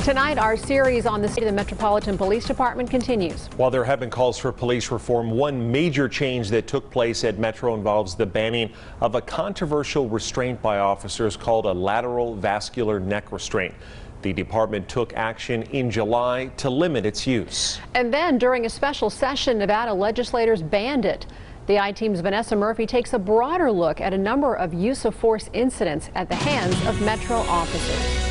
Tonight, our series on the state of the Metropolitan Police Department continues. While there have been calls for police reform, one major change that took place at Metro involves the banning of a controversial restraint by officers called a lateral vascular neck restraint. The department took action in July to limit its use. And then during a special session, Nevada legislators banned it. The I-Team's Vanessa Murphy takes a broader look at a number of use of force incidents at the hands of Metro officers.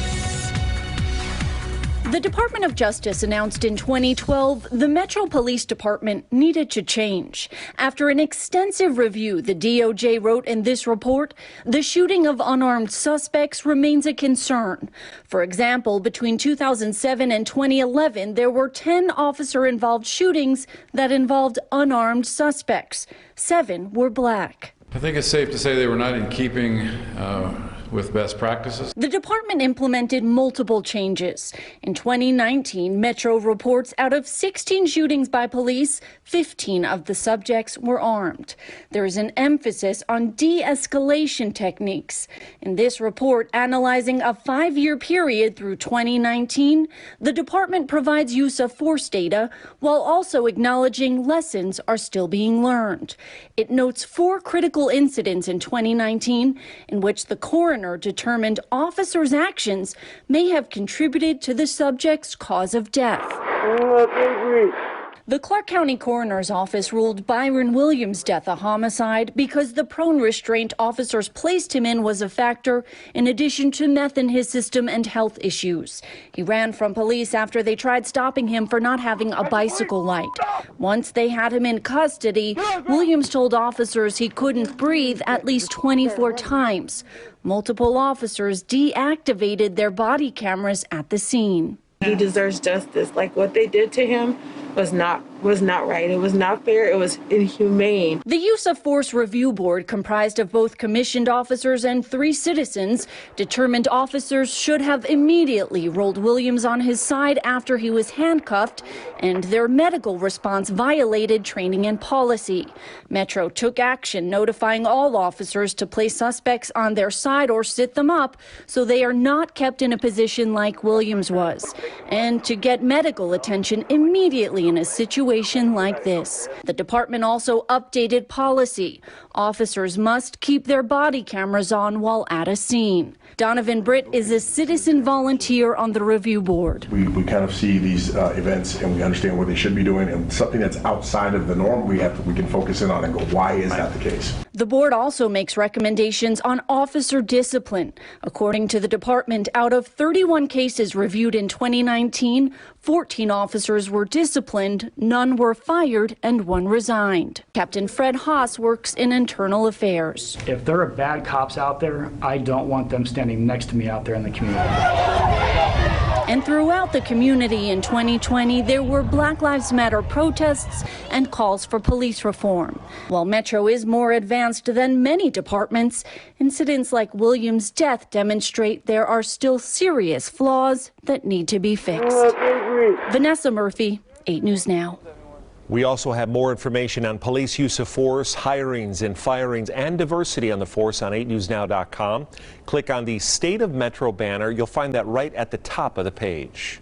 The Department of Justice announced in 2012 the Metro Police Department needed to change. After an extensive review, the DOJ wrote in this report, the shooting of unarmed suspects remains a concern. For example, between 2007 and 2011, there were 10 officer-involved shootings that involved unarmed suspects. 7 were black. I think it's safe to say they were not in keeping with best practices. The department implemented multiple changes. In 2019, Metro reports out of 16 shootings by police, 15 of the subjects were armed. There is an emphasis on de-escalation techniques. In this report, analyzing a 5-year period through 2019, the department provides use of force data while also acknowledging lessons are still being learned. It notes 4 critical incidents in 2019 in which the coroner determined officers' actions may have contributed to the subject's cause of death. The Clark County Coroner's Office ruled Byron Williams' death a homicide because the prone restraint officers placed him in was a factor, in addition to meth in his system and health issues. He ran from police after they tried stopping him for not having a bicycle light. Once they had him in custody, Williams told officers he couldn't breathe at least 24 times. Multiple officers deactivated their body cameras at the scene. He deserves justice. Like, what they did to him was not right. It was not fair. It was inhumane. The Use of Force Review Board, comprised of both commissioned officers and 3 citizens, determined officers should have immediately rolled Williams on his side after he was handcuffed, and their medical response violated training and policy. Metro took action, notifying all officers to place suspects on their side or sit them up so they are not kept in a position like Williams was, and to get medical attention immediately in a situation like this. The department also updated policy. Officers must keep their body cameras on while at a scene. Donovan Britt is a citizen volunteer on the review board. We kind of see these events and we understand what they should be doing, and something that's outside of the norm we can focus in on and go, why is that the case? The board also makes recommendations on officer discipline. According to the department, out of 31 cases reviewed in 2019, 14 officers were disciplined, none were fired, and 1 resigned. Captain Fred Haas works in internal affairs. If there are bad cops out there, I don't want them standing next to me out there in the community. And throughout the community in 2020, there were Black Lives Matter protests and calls for police reform. While Metro is more advanced than many departments, incidents like Williams' death demonstrate there are still serious flaws that need to be fixed. Vanessa Murphy, 8 News Now. We also have more information on police use of force, hirings and firings, and diversity on the force on 8newsnow.com. Click on the State of Metro banner. You'll find that right at the top of the page.